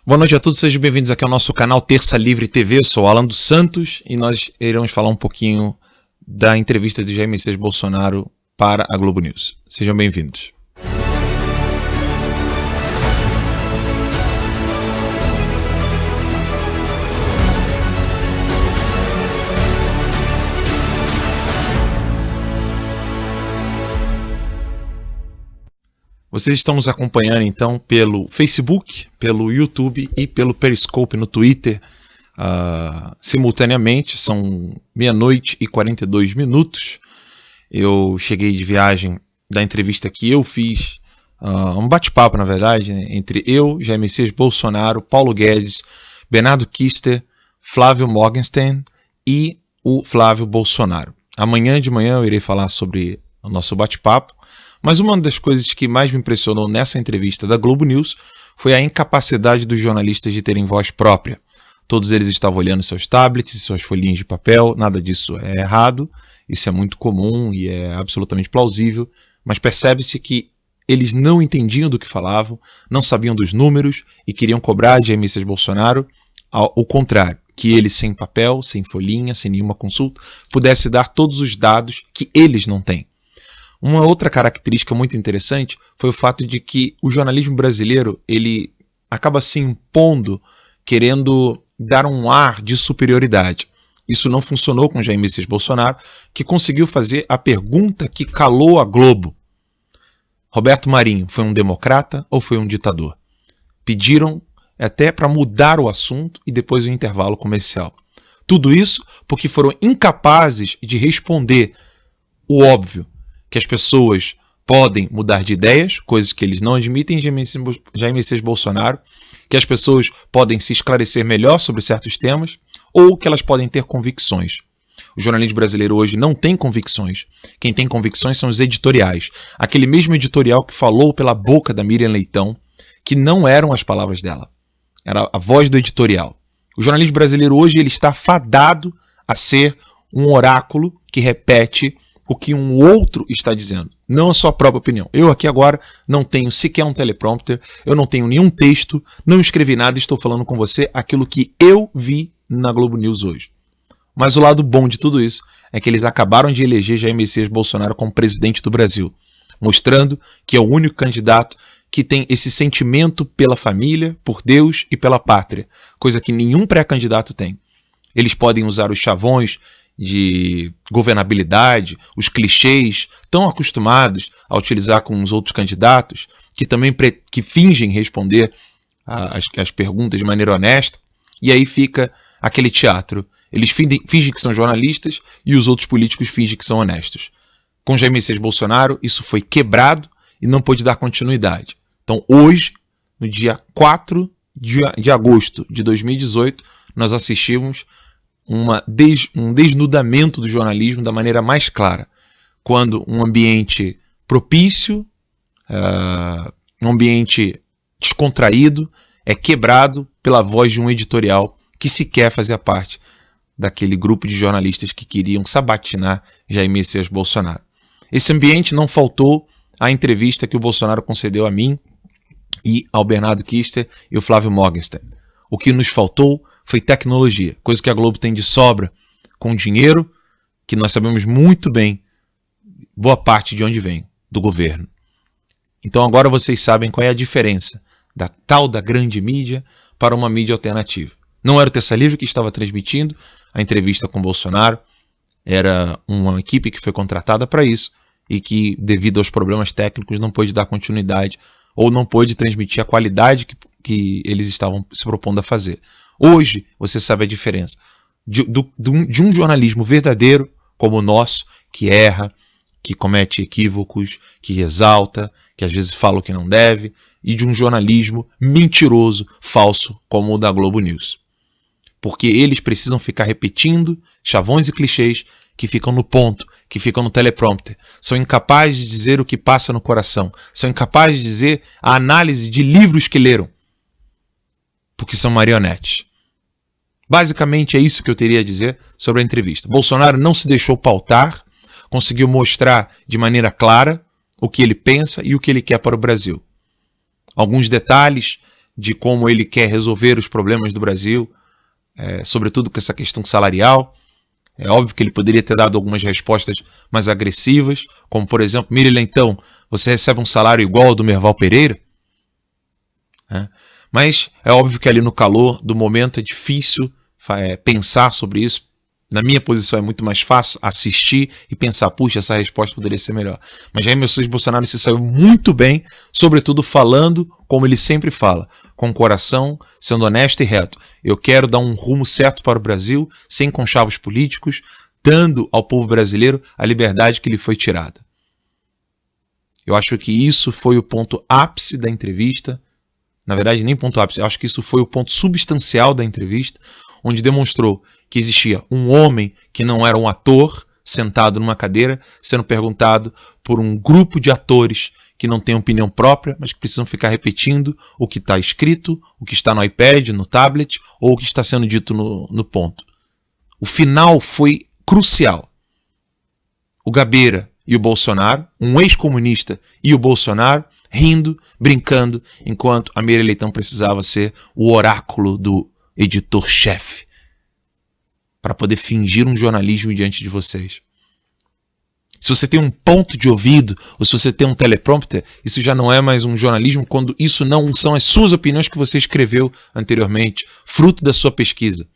Boa noite a todos, sejam bem-vindos aqui ao nosso canal Terça Livre TV. Eu sou o Alan dos Santos e nós iremos falar um pouquinho da entrevista de Jair Messias Bolsonaro para a Globo News. Sejam bem-vindos. Vocês estão nos acompanhando então pelo Facebook, pelo YouTube e pelo Periscope no Twitter simultaneamente. São 00h42. Eu cheguei de viagem da entrevista que eu fiz, um bate-papo na verdade, né, entre eu, Jair Messias Bolsonaro, Paulo Guedes, Bernardo Kister, Flávio Morgenstern e o Flávio Bolsonaro. Amanhã de manhã eu irei falar sobre o nosso bate-papo. Mas uma das coisas que mais me impressionou nessa entrevista da Globo News foi a incapacidade dos jornalistas de terem voz própria. Todos eles estavam olhando seus tablets e suas folhinhas de papel, nada disso é errado, isso é muito comum e é absolutamente plausível, mas percebe-se que eles não entendiam do que falavam, não sabiam dos números e queriam cobrar de Jair Messias Bolsonaro o contrário, que ele sem papel, sem folhinha, sem nenhuma consulta, pudesse dar todos os dados que eles não têm. Uma outra característica muito interessante foi o fato de que o jornalismo brasileiro ele acaba se impondo, querendo dar um ar de superioridade. Isso não funcionou com Jair Messias Bolsonaro, que conseguiu fazer a pergunta que calou a Globo. Roberto Marinho foi um democrata ou foi um ditador? Pediram até para mudar o assunto e depois o intervalo comercial. Tudo isso porque foram incapazes de responder o óbvio, que as pessoas podem mudar de ideias, coisas que eles não admitem em Jair Messias Bolsonaro, que as pessoas podem se esclarecer melhor sobre certos temas, ou que elas podem ter convicções. O jornalismo brasileiro hoje não tem convicções. Quem tem convicções são os editoriais. Aquele mesmo editorial que falou pela boca da Miriam Leitão, que não eram as palavras dela. Era a voz do editorial. O jornalismo brasileiro hoje ele está fadado a ser um oráculo que repete o que um outro está dizendo, não a sua própria opinião. Eu aqui agora não tenho sequer um teleprompter, eu não tenho nenhum texto, não escrevi nada e estou falando com você aquilo que eu vi na Globo News hoje. Mas o lado bom de tudo isso é que eles acabaram de eleger Jair Messias Bolsonaro como presidente do Brasil, mostrando que é o único candidato que tem esse sentimento pela família, por Deus e pela pátria, coisa que nenhum pré-candidato tem. Eles podem usar os chavões de governabilidade, os clichês tão acostumados a utilizar com os outros candidatos, que também que fingem responder as perguntas de maneira honesta, e aí fica aquele teatro. Eles fingem que são jornalistas e os outros políticos fingem que são honestos. Com Jair Messias Bolsonaro, isso foi quebrado e não pôde dar continuidade. Então hoje, no dia 4 de agosto de 2018, nós assistimos um desnudamento do jornalismo da maneira mais clara, quando um ambiente propício, um ambiente descontraído, é quebrado pela voz de um editorial que sequer fazia parte daquele grupo de jornalistas que queriam sabatinar Jair Messias Bolsonaro. Esse ambiente não faltou à entrevista que o Bolsonaro concedeu a mim e ao Bernardo Kister e ao Flávio Morgenstern. O que nos faltou foi tecnologia, coisa que a Globo tem de sobra, com dinheiro que nós sabemos muito bem, boa parte de onde vem, do governo. Então agora vocês sabem qual é a diferença da tal da grande mídia para uma mídia alternativa. Não era o Terça Livre que estava transmitindo a entrevista com Bolsonaro, era uma equipe que foi contratada para isso e que, devido aos problemas técnicos, não pôde dar continuidade ou não pôde transmitir a qualidade que eles estavam se propondo a fazer. Hoje, você sabe a diferença de um jornalismo verdadeiro, como o nosso, que erra, que comete equívocos, que exalta, que às vezes fala o que não deve, e de um jornalismo mentiroso, falso, como o da Globo News. Porque eles precisam ficar repetindo chavões e clichês que ficam no ponto, que ficam no teleprompter. São incapazes de dizer o que passa no coração. São incapazes de dizer a análise de livros que leram. Porque são marionetes. Basicamente é isso que eu teria a dizer sobre a entrevista. Bolsonaro não se deixou pautar, conseguiu mostrar de maneira clara o que ele pensa e o que ele quer para o Brasil. Alguns detalhes de como ele quer resolver os problemas do Brasil, sobretudo com essa questão salarial. É óbvio que ele poderia ter dado algumas respostas mais agressivas, como por exemplo, Miri Leitão, você recebe um salário igual ao do Merval Pereira? Mas é óbvio que ali no calor do momento é difícil pensar sobre isso. Na minha posição é muito mais fácil assistir e pensar, puxa, essa resposta poderia ser melhor. Mas Jair Messias Bolsonaro se saiu muito bem, sobretudo falando como ele sempre fala, com o coração, sendo honesto e reto. Eu quero dar um rumo certo para o Brasil, sem conchavos políticos, dando ao povo brasileiro a liberdade que lhe foi tirada. Eu acho que isso foi o ponto ápice da entrevista. Na verdade, nem ponto ápice, eu acho que isso foi o ponto substancial da entrevista, onde demonstrou que existia um homem que não era um ator, sentado numa cadeira, sendo perguntado por um grupo de atores que não têm opinião própria, mas que precisam ficar repetindo o que está escrito, o que está no iPad, no tablet, ou o que está sendo dito no ponto. O final foi crucial. O Gabeira e o Bolsonaro, um ex-comunista e o Bolsonaro, rindo, brincando, enquanto a Miri Leitão precisava ser o oráculo do editor-chefe para poder fingir um jornalismo diante de vocês. Se você tem um ponto de ouvido, ou se você tem um teleprompter, isso já não é mais um jornalismo quando isso não são as suas opiniões que você escreveu anteriormente, fruto da sua pesquisa.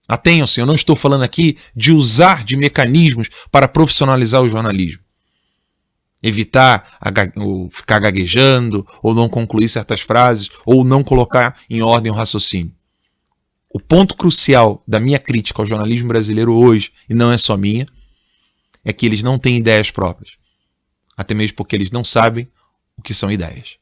Atenham-se, eu não estou falando aqui de usar de mecanismos para profissionalizar o jornalismo. Evitar ficar gaguejando, ou não concluir certas frases, ou não colocar em ordem o raciocínio. O ponto crucial da minha crítica ao jornalismo brasileiro hoje, e não é só minha, é que eles não têm ideias próprias. Até mesmo porque eles não sabem o que são ideias.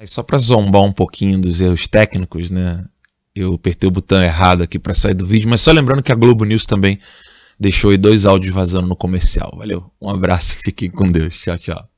Só para zombar um pouquinho dos erros técnicos, né? Eu apertei o botão errado aqui para sair do vídeo, mas só lembrando que a Globo News também deixou aí 2 áudios vazando no comercial. Valeu, um abraço, fiquem com Deus. Tchau, tchau.